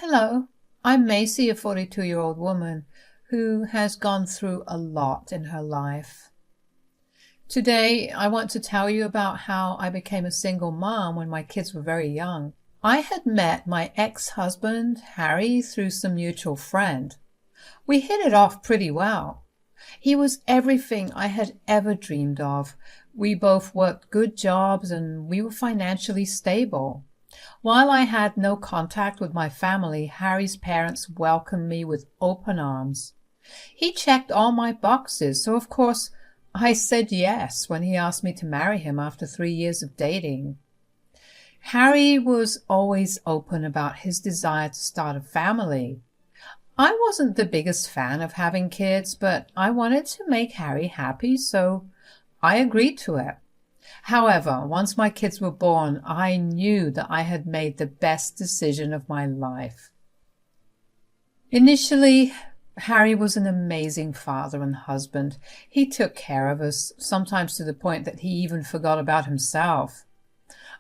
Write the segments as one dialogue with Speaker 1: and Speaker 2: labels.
Speaker 1: Hello, I'm Macy, a 42-year-old woman who has gone through a lot in her life. Today, I want to tell you about how I became a single mom when my kids were very young. I had met my ex-husband, Harry, through some mutual friend. We hit it off pretty well. He was everything I had ever dreamed of. We both worked good jobs and we were financially stable. While I had no contact with my family, Harry's parents welcomed me with open arms. He checked all my boxes, so of course I said yes when he asked me to marry him after 3 years of dating. Harry was always open about his desire to start a family. I wasn't the biggest fan of having kids, but I wanted to make Harry happy, so I agreed to it. However, once my kids were born, I knew that I had made the best decision of my life. Initially, Harry was an amazing father and husband. He took care of us, sometimes to the point that he even forgot about himself.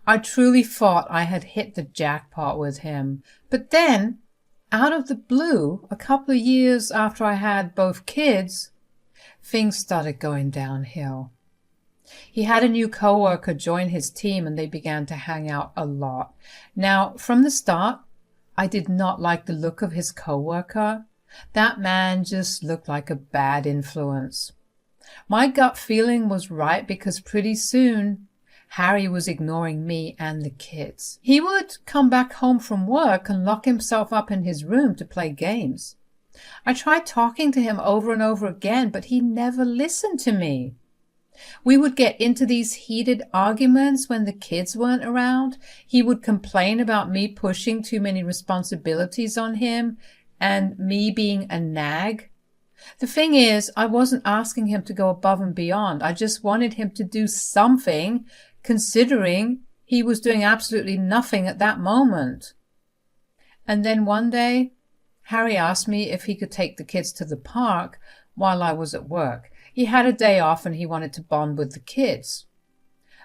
Speaker 1: I truly thought I had hit the jackpot with him. But then, out of the blue, a couple of years after I had both kids, things started going downhill. He had a new coworker join his team and they began to hang out a lot. Now, from the start, I did not like the look of his coworker. That man just looked like a bad influence. My gut feeling was right because pretty soon, Harry was ignoring me and the kids. He would come back home from work and lock himself up in his room to play games. I tried talking to him over and over again, but he never listened to me. We would get into these heated arguments when the kids weren't around. He would complain about me pushing too many responsibilities on him and me being a nag. The thing is, I wasn't asking him to go above and beyond. I just wanted him to do something, considering he was doing absolutely nothing at that moment. And then one day, Harry asked me if he could take the kids to the park while I was at work. He had a day off and he wanted to bond with the kids.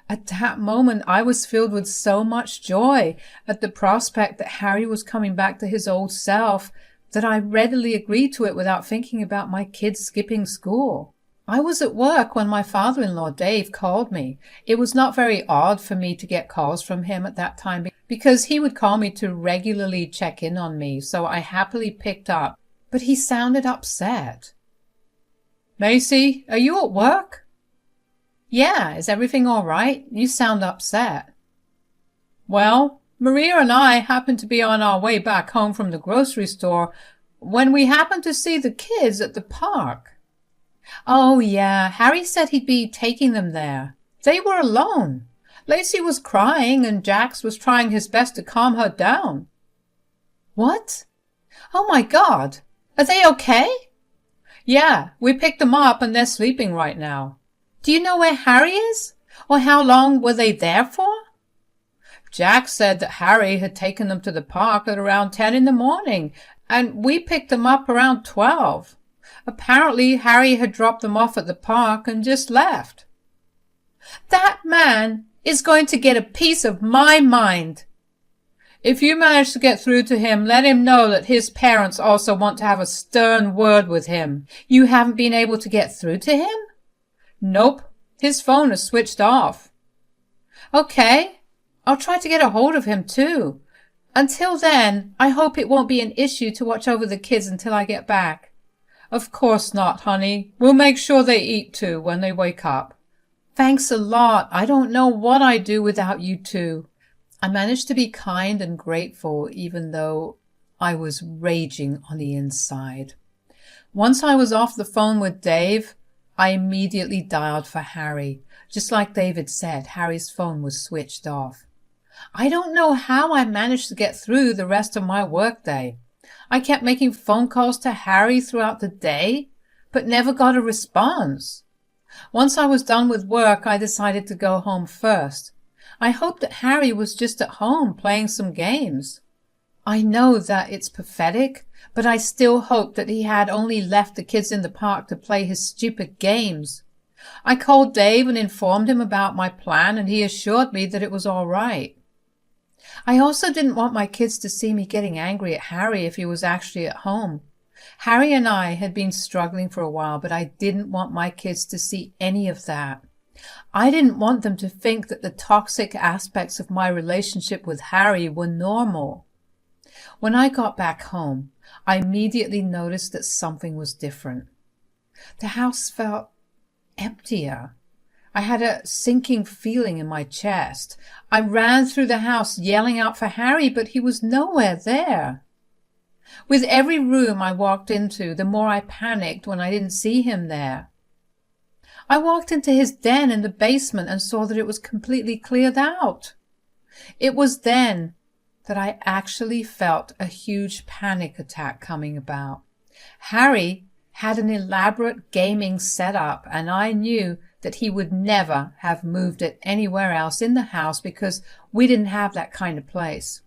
Speaker 1: At that moment, I was filled with so much joy at the prospect that Harry was coming back to his old self that I readily agreed to it without thinking about my kids skipping school. I was at work when my father-in-law, Dave, called me. It was not very odd for me to get calls from him at that time because he would call me to regularly check in on me, so I happily picked up. But he sounded upset. "Macy, are you at work?" "Yeah, is everything all right? You sound upset." "Well, Maria and I happened to be on our way back home from the grocery store when we happened to see the kids at the park." "Oh, yeah, Harry said he'd be taking them there. They were alone. Lacey was crying and Jax was trying his best to calm her down." "What? Oh my God! Are they okay?" "Yeah, we picked them up and they're sleeping right now." "Do you know where Harry is? Or how long were they there for?" "Jack said that Harry had taken them to the park at around 10 in the morning, and we picked them up around 12. Apparently, Harry had dropped them off at the park and just left." "That man is going to get a piece of my mind." "If you manage to get through to him, let him know that his parents also want to have a stern word with him." "You haven't been able to get through to him?" "Nope. His phone is switched off." "Okay. I'll try to get a hold of him too. Until then, I hope it won't be an issue to watch over the kids until I get back." "Of course not, honey. We'll make sure they eat too when they wake up." "Thanks a lot. I don't know what I'd do without you two." I managed to be kind and grateful even though I was raging on the inside. Once I was off the phone with Dave, I immediately dialed for Harry. Just like David said, Harry's phone was switched off. I don't know how I managed to get through the rest of my workday. I kept making phone calls to Harry throughout the day, but never got a response. Once I was done with work, I decided to go home first. I hoped that Harry was just at home playing some games. I know that it's pathetic, but I still hoped that he had only left the kids in the park to play his stupid games. I called Dave and informed him about my plan, and he assured me that it was all right. I also didn't want my kids to see me getting angry at Harry if he was actually at home. Harry and I had been struggling for a while, but I didn't want my kids to see any of that. I didn't want them to think that the toxic aspects of my relationship with Harry were normal. When I got back home, I immediately noticed that something was different. The house felt emptier. I had a sinking feeling in my chest. I ran through the house yelling out for Harry, but he was nowhere there. With every room I walked into, the more I panicked when I didn't see him there. I walked into his den in the basement and saw that it was completely cleared out. It was then that I actually felt a huge panic attack coming about. Harry had an elaborate gaming setup, and I knew that he would never have moved it anywhere else in the house because we didn't have that kind of place.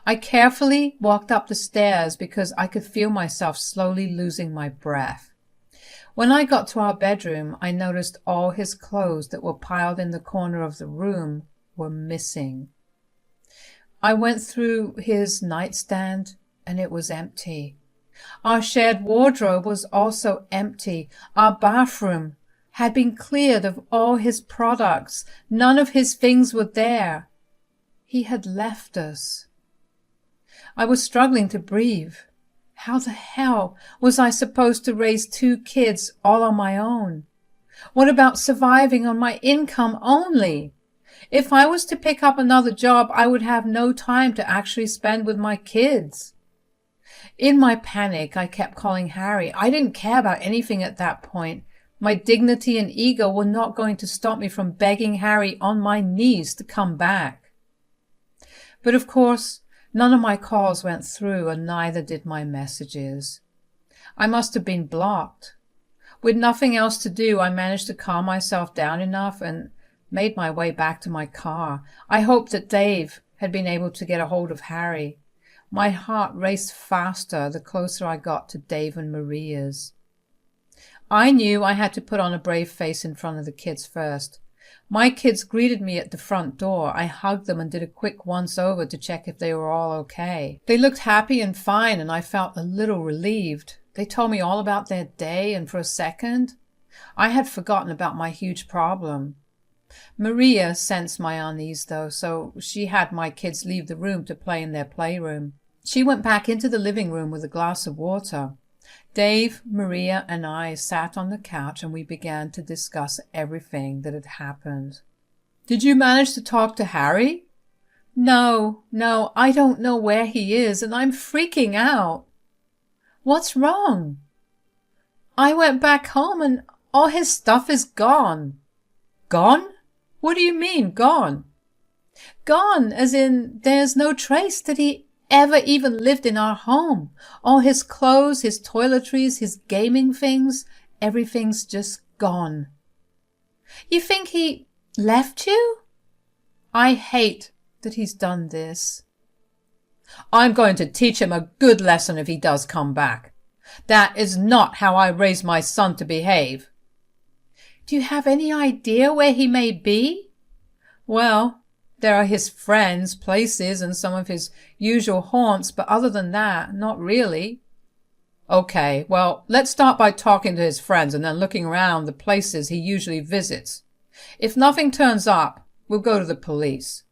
Speaker 1: I carefully walked up the stairs because I could feel myself slowly losing my breath. When I got to our bedroom, I noticed all his clothes that were piled in the corner of the room were missing. I went through his nightstand and it was empty. Our shared wardrobe was also empty. Our bathroom had been cleared of all his products. None of his things were there. He had left us. I was struggling to breathe. How the hell was I supposed to raise 2 kids all on my own? What about surviving on my income only? If I was to pick up another job, I would have no time to actually spend with my kids. In my panic, I kept calling Harry. I didn't care about anything at that point. My dignity and ego were not going to stop me from begging Harry on my knees to come back. But of course, none of my calls went through, and neither did my messages. I must have been blocked. With nothing else to do, I managed to calm myself down enough and made my way back to my car. I hoped that Dave had been able to get a hold of Harry. My heart raced faster the closer I got to Dave and Maria's. I knew I had to put on a brave face in front of the kids first. My kids greeted me at the front door. I hugged them and did a quick once-over to check if they were all okay. They looked happy and fine, and I felt a little relieved. They told me all about their day, and for a second, I had forgotten about my huge problem. Maria sensed my unease, though, so she had my kids leave the room to play in their playroom. She went back into the living room with a glass of water. Dave, Maria, and I sat on the couch and we began to discuss everything that had happened. "Did you manage to talk to Harry?" No, I don't know where he is and I'm freaking out." "What's wrong?" "I went back home and all his stuff is gone." "Gone? What do you mean, gone?" "Gone, as in there's no trace that he ever even lived in our home. All his clothes, his toiletries, his gaming things, everything's just gone." "You think he left you?" "I hate that he's done this." "I'm going to teach him a good lesson if he does come back. That is not how I raise my son to behave." "Do you have any idea where he may be?" "Well, there are his friends, places, and some of his usual haunts, but other than that, not really." "Okay, well, let's start by talking to his friends and then looking around the places he usually visits. If nothing turns up, we'll go to the police."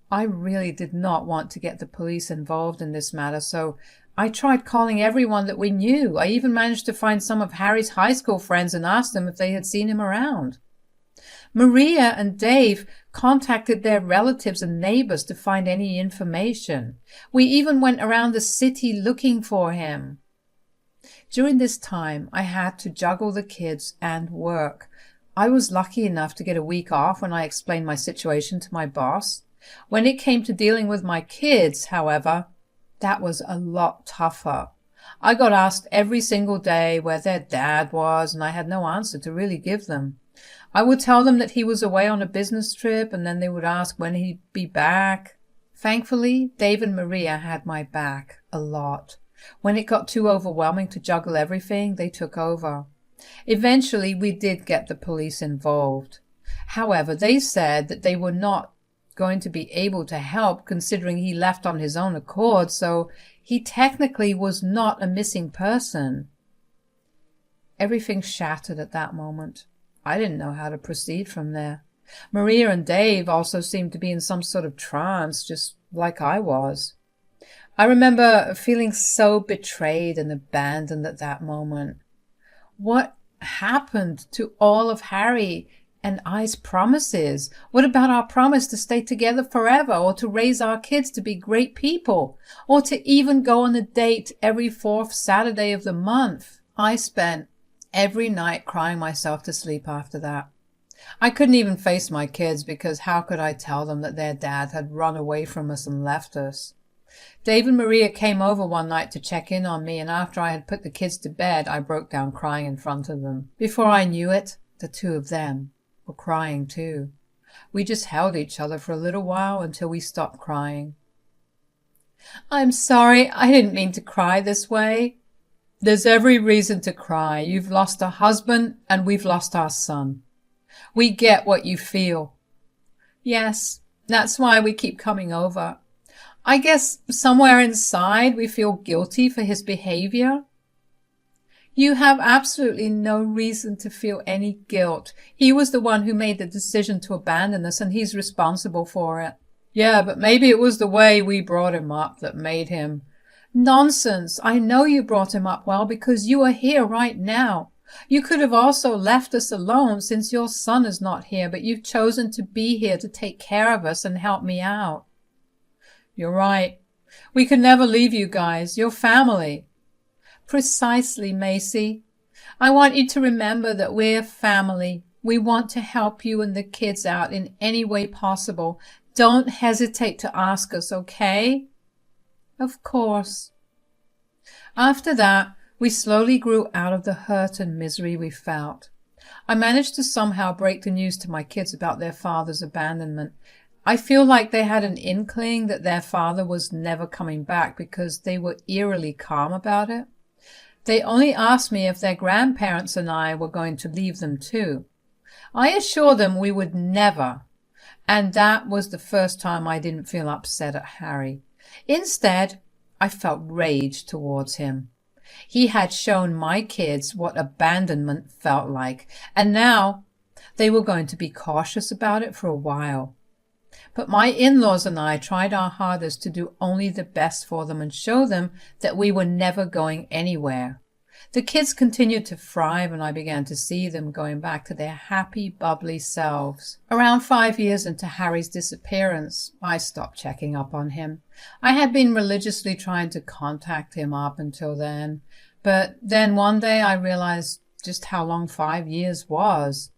Speaker 1: I really did not want to get the police involved in this matter, so I tried calling everyone that we knew. I even managed to find some of Harry's high school friends and asked them if they had seen him around. Maria and Dave contacted their relatives and neighbors to find any information. We even went around the city looking for him. During this time, I had to juggle the kids and work. I was lucky enough to get a week off when I explained my situation to my boss. When it came to dealing with my kids, however, that was a lot tougher. I got asked every single day where their dad was, and I had no answer to really give them. I would tell them that he was away on a business trip, and then they would ask when he'd be back. Thankfully, Dave and Maria had my back a lot. When it got too overwhelming to juggle everything, they took over. Eventually, we did get the police involved. However, they said that they were not going to be able to help, considering he left on his own accord, so he technically was not a missing person. Everything shattered at that moment. I didn't know how to proceed from there. Maria and Dave also seemed to be in some sort of trance, just like I was. I remember feeling so betrayed and abandoned at that moment. What happened to all of Harry and I's promises? What about our promise to stay together forever, or to raise our kids to be great people, or to even go on a date every fourth Saturday of the month? I spent every night crying myself to sleep after that. I couldn't even face my kids, because how could I tell them that their dad had run away from us and left us? Dave and Maria came over one night to check in on me, and after I had put the kids to bed, I broke down crying in front of them. Before I knew it, the two of them were crying too. We just held each other for a little while until we stopped crying. "I'm sorry, I didn't mean to cry this way." "There's every reason to cry. You've lost a husband and we've lost our son. We get what you feel." "Yes, that's why we keep coming over. I guess somewhere inside we feel guilty for his behavior." "You have absolutely no reason to feel any guilt. He was the one who made the decision to abandon us, and he's responsible for it." "Yeah, but maybe it was the way we brought him up that made him—" "Nonsense. I know you brought him up well, because you are here right now. You could have also left us alone since your son is not here, but you've chosen to be here to take care of us and help me out." "You're right. We could never leave you guys. You're family." "Precisely, Macy. I want you to remember that we're family. We want to help you and the kids out in any way possible. Don't hesitate to ask us, okay?" "Of course." After that, we slowly grew out of the hurt and misery we felt. I managed to somehow break the news to my kids about their father's abandonment. I feel like they had an inkling that their father was never coming back, because they were eerily calm about it. They only asked me if their grandparents and I were going to leave them too. I assured them we would never, and that was the first time I didn't feel upset at Harry. Instead, I felt rage towards him. He had shown my kids what abandonment felt like, and now they were going to be cautious about it for a while. But my in-laws and I tried our hardest to do only the best for them and show them that we were never going anywhere. The kids continued to thrive, and I began to see them going back to their happy, bubbly selves. Around 5 years into Harry's disappearance, I stopped checking up on him. I had been religiously trying to contact him up until then, but then one day I realized just how long 5 years was.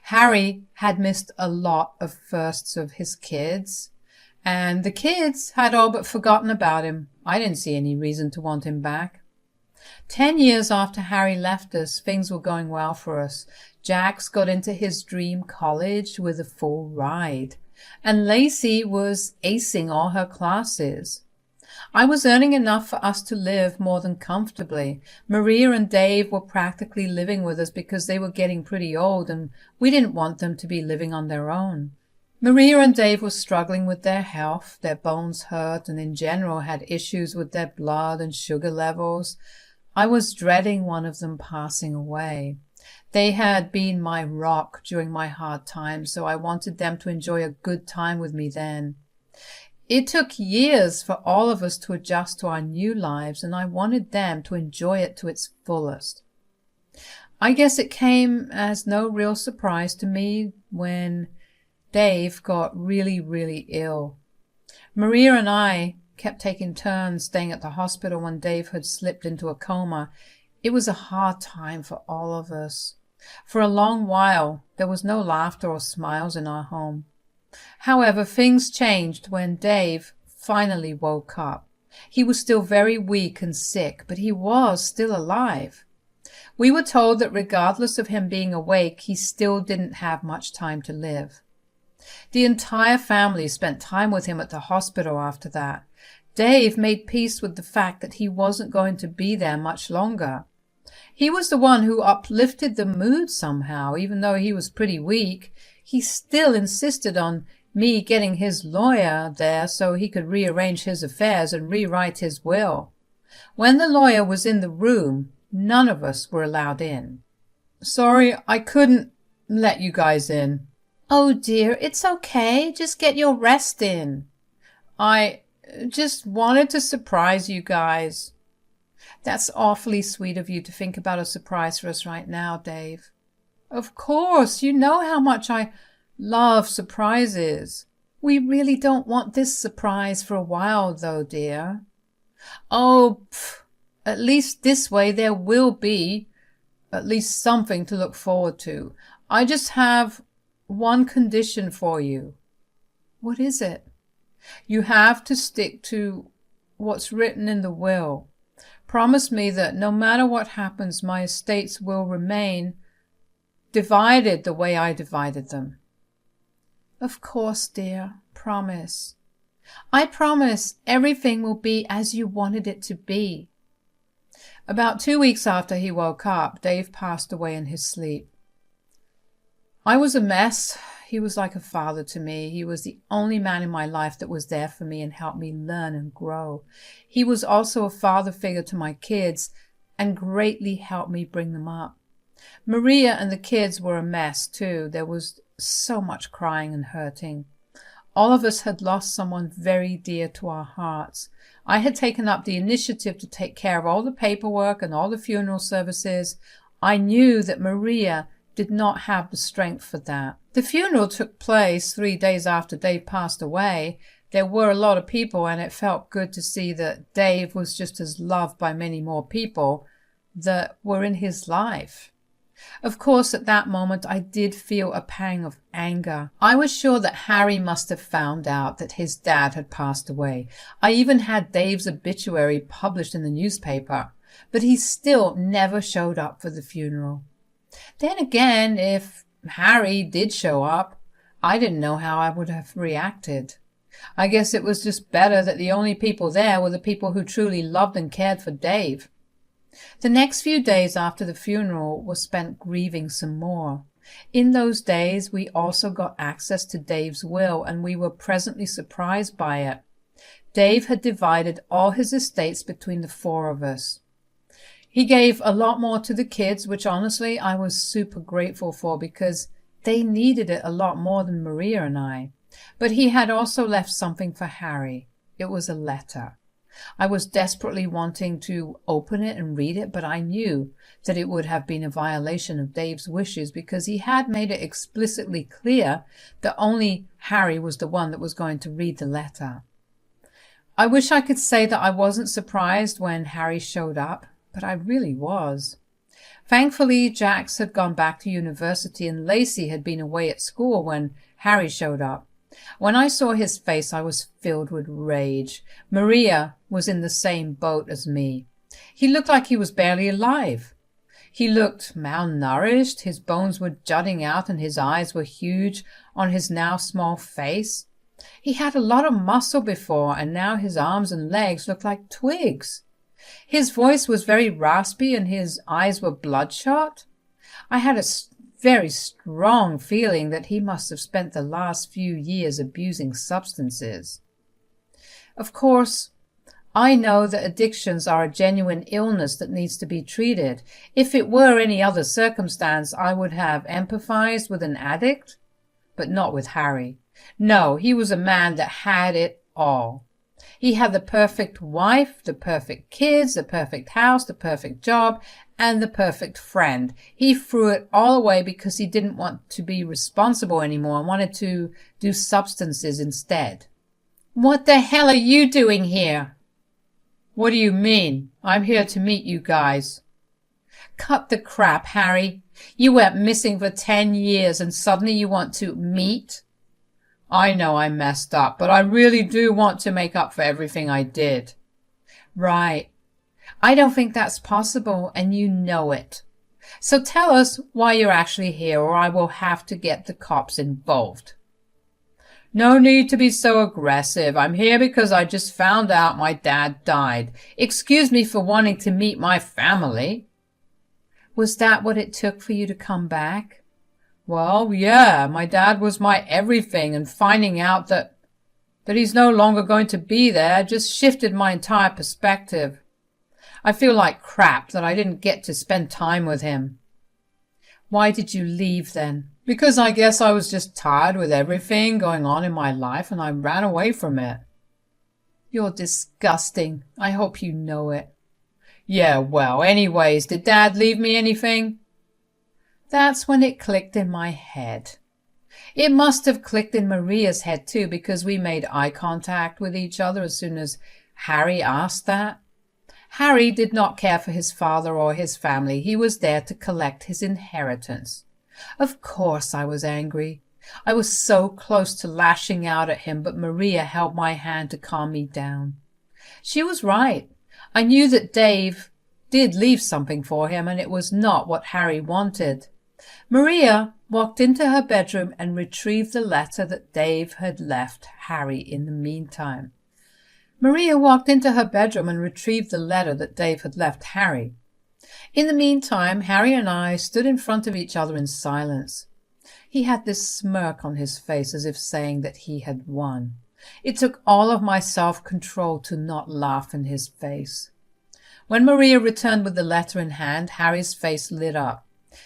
Speaker 1: Harry had missed a lot of firsts of his kids, and the kids had all but forgotten about him. I didn't see any reason to want him back. 10 years after Harry left us, things were going well for us. Jax got into his dream college with a full ride, and Lacey was acing all her classes. I was earning enough for us to live more than comfortably. Maria and Dave were practically living with us because they were getting pretty old, and we didn't want them to be living on their own. Maria and Dave were struggling with their health. Their bones hurt, and in general had issues with their blood and sugar levels. I was dreading one of them passing away. They had been my rock during my hard times, so I wanted them to enjoy a good time with me then. It took years for all of us to adjust to our new lives, and I wanted them to enjoy it to its fullest. I guess it came as no real surprise to me when Dave got really, really ill. Maria and I kept taking turns staying at the hospital when Dave had slipped into a coma. It was a hard time for all of us. For a long while, there was no laughter or smiles in our home. However, things changed when Dave finally woke up. He was still very weak and sick, but he was still alive. We were told that regardless of him being awake, he still didn't have much time to live. The entire family spent time with him at the hospital after that. Dave made peace with the fact that he wasn't going to be there much longer. He was the one who uplifted the mood somehow. Even though he was pretty weak, he still insisted on me getting his lawyer there so he could rearrange his affairs and rewrite his will. When the lawyer was in the room, none of us were allowed in. Sorry, I couldn't let you guys in. Oh dear, it's okay. Just get your rest in. I just wanted to surprise you guys. That's awfully sweet of you to think about a surprise for us right now, Dave. Of course, you know how much I love surprises. We really don't want this surprise for a while, though, dear. Oh, at least this way there will be at least something to look forward to. I just have one condition for you. What is it? You have to stick to what's written in the will. Promise me that no matter what happens, my estates will remain divided the way I divided them. Of course, dear. Promise. I promise everything will be as you wanted it to be. About 2 weeks after he woke up, Dave passed away in his sleep. I was a mess. He was like a father to me. He was the only man in my life that was there for me and helped me learn and grow. He was also a father figure to my kids and greatly helped me bring them up. Maria and the kids were a mess too. There was so much crying and hurting. All of us had lost someone very dear to our hearts. I had taken up the initiative to take care of all the paperwork and all the funeral services. I knew that Maria did not have the strength for that. The funeral took place 3 days after Dave passed away. There were a lot of people, and it felt good to see that Dave was just as loved by many more people that were in his life. Of course, at that moment, I did feel a pang of anger. I was sure that Harry must have found out that his dad had passed away. I even had Dave's obituary published in the newspaper, but he still never showed up for the funeral. Then again, if Harry did show up, I didn't know how I would have reacted. I guess it was just better that the only people there were the people who truly loved and cared for Dave. The next few days after the funeral were spent grieving some more. In those days, we also got access to Dave's will, and we were pleasantly surprised by it. Dave had divided all his estates between the 4 of us. He gave a lot more to the kids, which honestly I was super grateful for because they needed it a lot more than Maria and I. But he had also left something for Harry. It was a letter. I was desperately wanting to open it and read it, but I knew that it would have been a violation of Dave's wishes because he had made it explicitly clear that only Harry was the one that was going to read the letter. I wish I could say that I wasn't surprised when Harry showed up, but I really was. Thankfully, Jax had gone back to university and Lacey had been away at school when Harry showed up. When I saw his face, I was filled with rage. Maria was in the same boat as me. He looked like he was barely alive. He looked malnourished, his bones were jutting out and his eyes were huge on his now small face. He had a lot of muscle before, and now his arms and legs looked like twigs. His voice was very raspy and his eyes were bloodshot. I had a very strong feeling that he must have spent the last few years abusing substances. Of course, I know that addictions are a genuine illness that needs to be treated. If it were any other circumstance, I would have empathized with an addict, but not with Harry. No, he was a man that had it all. He had the perfect wife, the perfect kids, the perfect house, the perfect job, and the perfect friend. He threw it all away because he didn't want to be responsible anymore and wanted to do substances instead. What the hell are you doing here? What do you mean? I'm here to meet you guys. Cut the crap, Harry. You went missing for 10 years and suddenly you want to meet? I know I messed up, but I really do want to make up for everything I did. Right. I don't think that's possible, and you know it. So tell us why you're actually here, or I will have to get the cops involved. No need to be so aggressive. I'm here because I just found out my dad died. Excuse me for wanting to meet my family. Was that what it took for you to come back? Well, yeah, my dad was my everything, and finding out that he's no longer going to be there just shifted my entire perspective. I feel like crap that I didn't get to spend time with him. Why did you leave then? Because I guess I was just tired with everything going on in my life and I ran away from it. You're disgusting. I hope you know it. Yeah, well, anyways, did Dad leave me anything? That's when it clicked in my head. It must have clicked in Maria's head too, because we made eye contact with each other as soon as Harry asked that. Harry did not care for his father or his family. He was there to collect his inheritance. Of course I was angry. I was so close to lashing out at him, but Maria held my hand to calm me down. She was right. I knew that Dave did leave something for him, and it was not what Harry wanted. Maria walked into her bedroom and retrieved the letter that Dave had left Harry in the meantime. Maria walked into her bedroom and retrieved the letter that Dave had left Harry. In the meantime, Harry and I stood in front of each other in silence. He had this smirk on his face as if saying that he had won. It took all of my self-control to not laugh in his face. When Maria returned with the letter in hand, Harry's face lit up.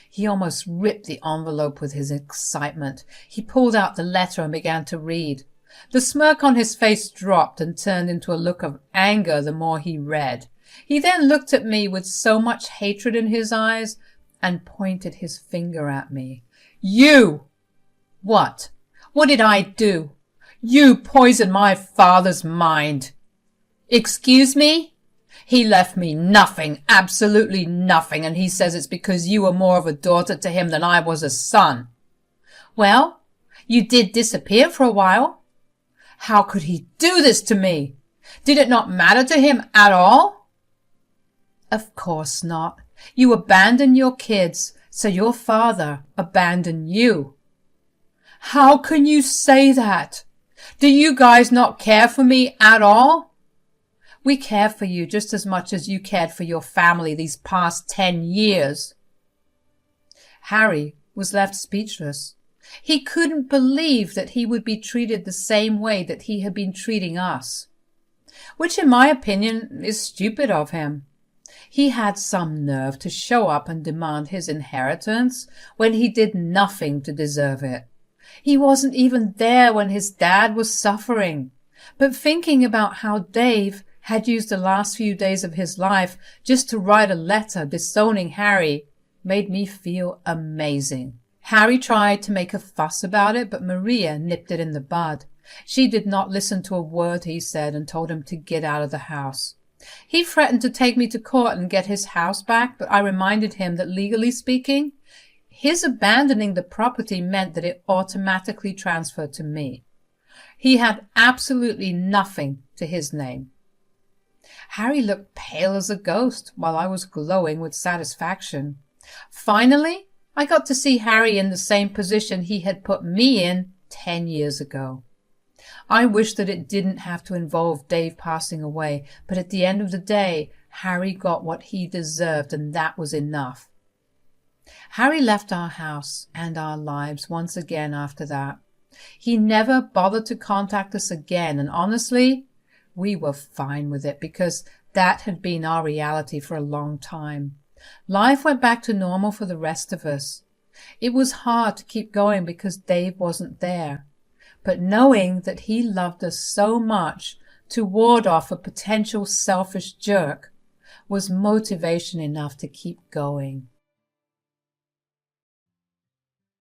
Speaker 1: He almost ripped the envelope with his excitement. He pulled out the letter and began to read. The smirk on his face dropped and turned into a look of anger the more he read. He then looked at me with so much hatred in his eyes and pointed his finger at me. You! What? What did I do? You poisoned my father's mind. Excuse me? He left me nothing, absolutely nothing, and he says it's because you were more of a daughter to him than I was a son. Well, you did disappear for a while. How could he do this to me? Did it not matter to him at all? Of course not. You abandoned your kids, so your father abandoned you. How can you say that? Do you guys not care for me at all? We care for you just as much as you cared for your family these past 10 years. Harry was left speechless. He couldn't believe that he would be treated the same way that he had been treating us, which in my opinion is stupid of him. He had some nerve to show up and demand his inheritance when he did nothing to deserve it. He wasn't even there when his dad was suffering. But thinking about how Dave had used the last few days of his life just to write a letter disowning Harry made me feel amazing. Harry tried to make a fuss about it, but Maria nipped it in the bud. She did not listen to a word he said and told him to get out of the house. He threatened to take me to court and get his house back, but I reminded him that legally speaking, his abandoning the property meant that it automatically transferred to me. He had absolutely nothing to his name. Harry looked pale as a ghost while I was glowing with satisfaction. Finally, I got to see Harry in the same position he had put me in 10 years ago. I wish that it didn't have to involve Dave passing away, but at the end of the day, Harry got what he deserved, and that was enough. Harry left our house and our lives once again after that. He never bothered to contact us again, and honestly, we were fine with it because that had been our reality for a long time. Life went back to normal for the rest of us. It was hard to keep going because Dave wasn't there. But knowing that he loved us so much to ward off a potential selfish jerk was motivation enough to keep going.